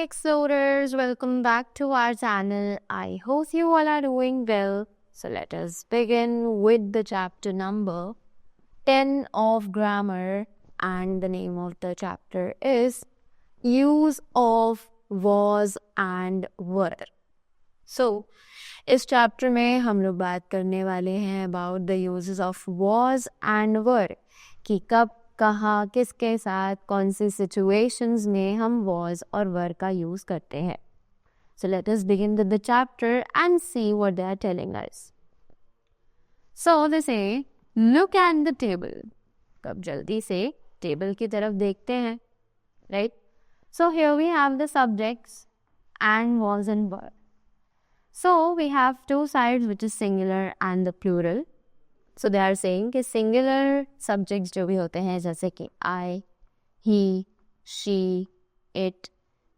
Explorers, welcome back to our channel. I hope you all are doing well. So let us begin with the chapter number 10 of grammar, and the name of the chapter is use of was and were. So इस chapter में हम लोग बात करने वाले हैं about the uses of was and were, कि कब कहाँ किसके साथ कौन सी सिचुएशंस में हम was और were का यूज करते हैं. So let us begin with the chapter and see what they are telling us. So they say, look at the table. कब जल्दी से टेबल की तरफ देखते हैं, right? So here we have the subjects and was and were. So we have two sides, which is singular and the plural. So they are saying कि singular subjects जो भी होते हैं जैसे कि I, he, she, it,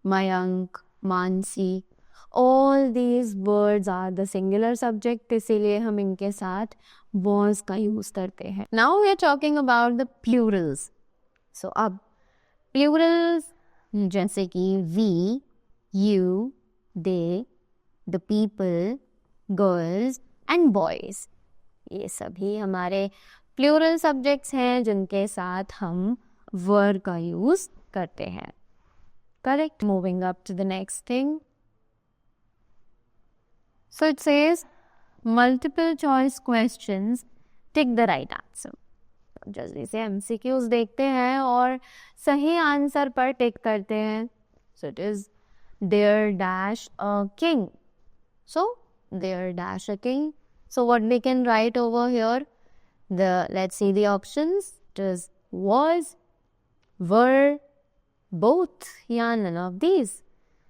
Mayank, Mansi, all these words are the singular subject, इसीलिए हम इनके साथ was का use करते हैं. Now we are talking about the plurals. So अब plurals जैसे कि we, you, they, the people, girls and boys, ये सभी हमारे प्लूरल सब्जेक्ट्स हैं जिनके साथ हम वर का यूज करते हैं. Correct. Moving up to the next thing. So it says multiple choice questions, tick the right answer. जल्दी से एमसीक्यूज देखते हैं और सही आंसर पर टिक करते हैं. So it is there dash a king. So there dash a king. So what we can write over here? Let's see the options. It is was, were, both, yeah, none of these.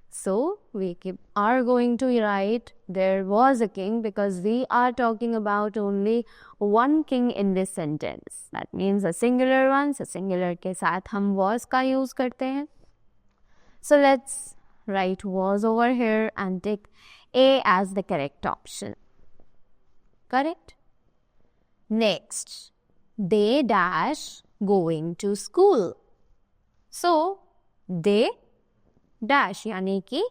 So we are going to write there was a king because we are talking about only one king in this sentence. That means a singular one. So singular के साथ हम was का use करते हैं. So let's write was over here and take A as the correct option. Correct? Next, they dash going to school. So, they dash यानी कि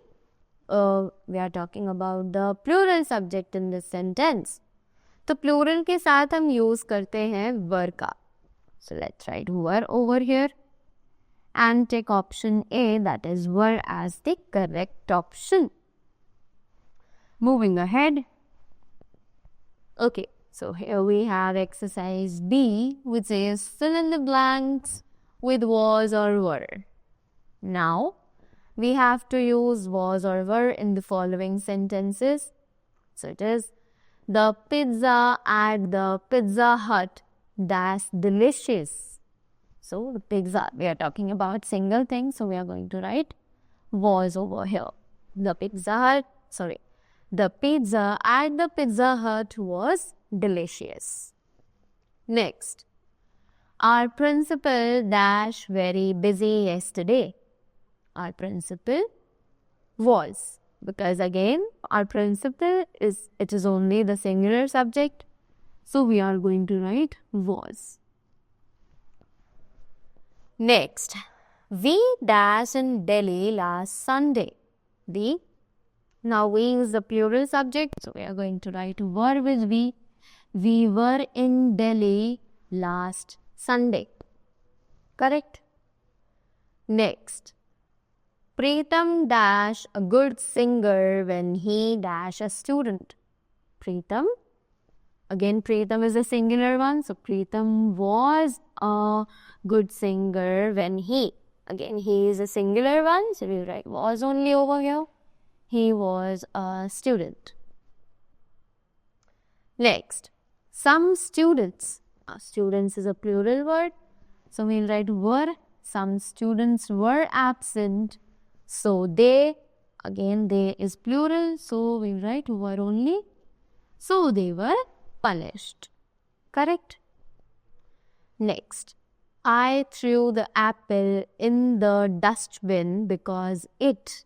we are talking about the plural subject in this sentence. तो plural के साथ हम use करते हैं were का. So, let's write were over here and take option A, that is were, as the correct option. Moving ahead. Okay, so here we have exercise B, which is fill in the blanks with was or were. Now, we have to use was or were in the following sentences. So it is, the pizza at the Pizza Hut dash delicious. So the pizza, we are talking about single thing, so we are going to write was over here. The pizza at the Pizza Hut was delicious. Next, our principal dash very busy yesterday. Our principal was, because again our principal is only the singular subject, so we are going to write was. Next, we dash in Delhi last Sunday. Now we use the plural subject, so we are going to write were with we. We were in Delhi last Sunday. Correct? Next, Preetham dash a good singer when he dash a student. Preetham, again Preetham is a singular one, so Preetham was a good singer when he, again he is a singular one, so we write was only over here. He was a student. Next, some students. Students is a plural word, so we'll write were. Some students were absent, so they, again they is plural, so we'll write were only. So they were punished. Correct? Next, I threw the apple in the dustbin because it,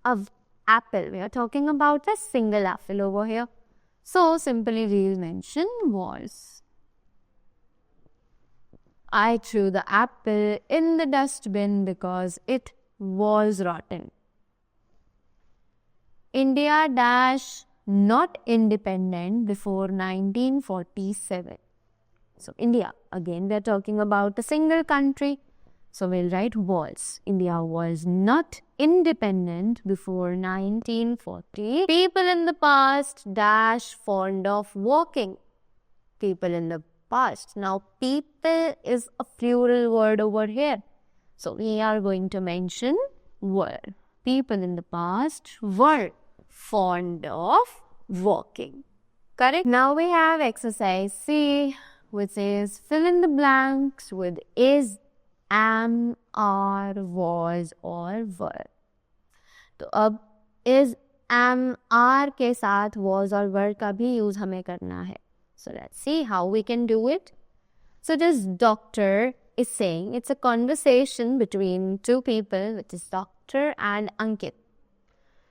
of apple, we are talking about a single apple over here. So simply we will mention was. I threw the apple in the dustbin because it was rotten. India dash not independent before 1947. So India, again we are talking about a single country. So we'll write was. India was not independent before 1940. People in the past dash fond of walking. People in the past. Now people is a plural word over here. So we are going to mention were. People in the past were fond of walking. Correct? Now we have exercise C, which is fill in the blanks with is, am, are, was or were. तो अब is, am, are के साथ was और were का भी use हमें करना है. So let's see how we can do it. So this doctor is saying it's a conversation between two people, which is doctor and Ankit.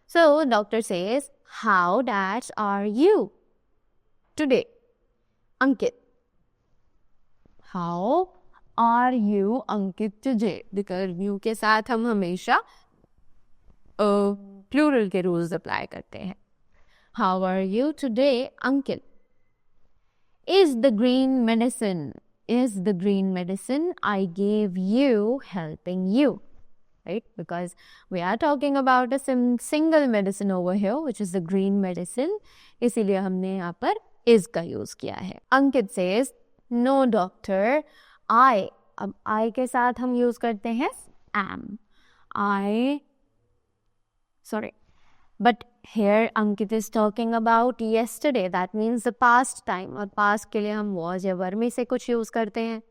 So doctor says, how dash are you today? Ankit. How are you Ankit today? Because you के साथ हम हमेशा plural के rules apply करते हैं. How are you today, Ankit? Is the green medicine I gave you helping you? Right? Because we are talking about a single medicine over here, which is the green medicine. इसीलिए हमने यहाँ पर is का use किया है. Ankit says, no doctor, I. अब I के साथ हम use करते हैं am. But here Ankit is talking about yesterday. That means the past time. और past के लिए हम was या were में से कुछ use करते हैं.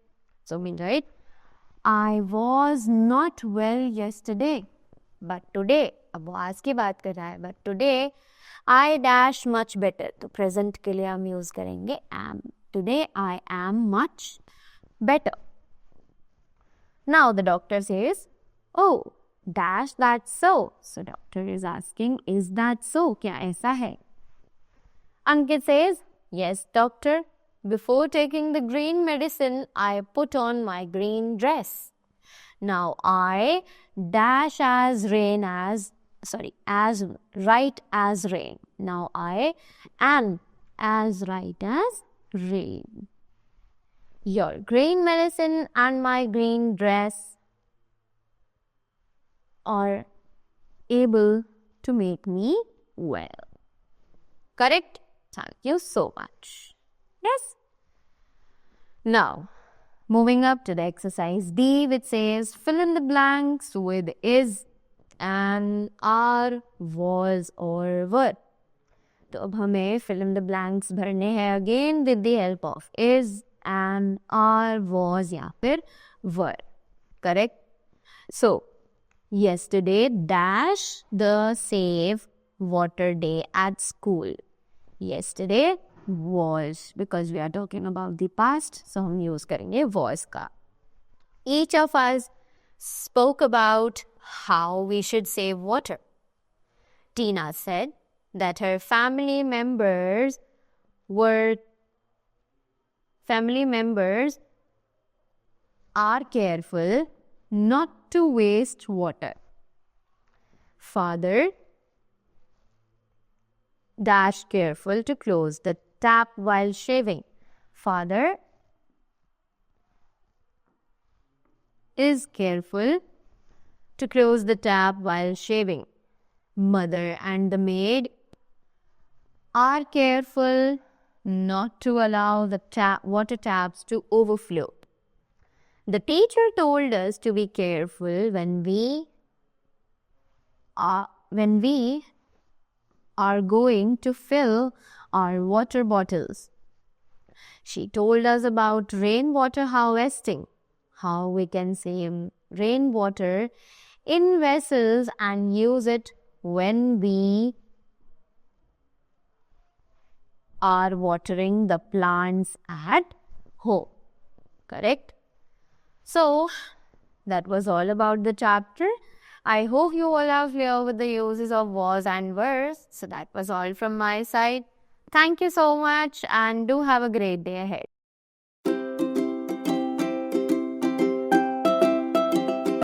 So mean right? I was not well yesterday, but today. अब was की बात कर रहा है. But today I dash much better. तो present के लिए हम use करेंगे am. Today I am much better. Now the doctor says, oh, dash that so. So doctor is asking, is that so? क्या ऐसा है? Ankit says, yes doctor. Before taking the green medicine, I put on my green dress. Now I dash as right as rain. Now I am as right as rain. Your green medicine and my green dress are able to make me well. Correct? Thank you so much. Yes? Now, moving up to the exercise D, which says fill in the blanks with is, and, are, was or were. तो अब हमें fill in the blanks भरने हैं again with the help of is, and, are, was या फिर were. Correct? So, yesterday dash the save water day at school. Yesterday was, because we are talking about the past, so हम use करेंगे was का. Each of us spoke about how we should save water. Tina said that her family members are careful not to waste water. Father dash careful to close the tap while shaving. Father is careful to close the tap while shaving. Mother and the maid are careful not to allow the water taps to overflow. The teacher told us to be careful when we are going to fill our water bottles. She told us about rainwater harvesting, how we can save rainwater in vessels and use it when we are watering the plants at home. Correct? So, that was all about the chapter. I hope you all are clear with the uses of was and were. So, that was all from my side. Thank you so much and do have a great day ahead.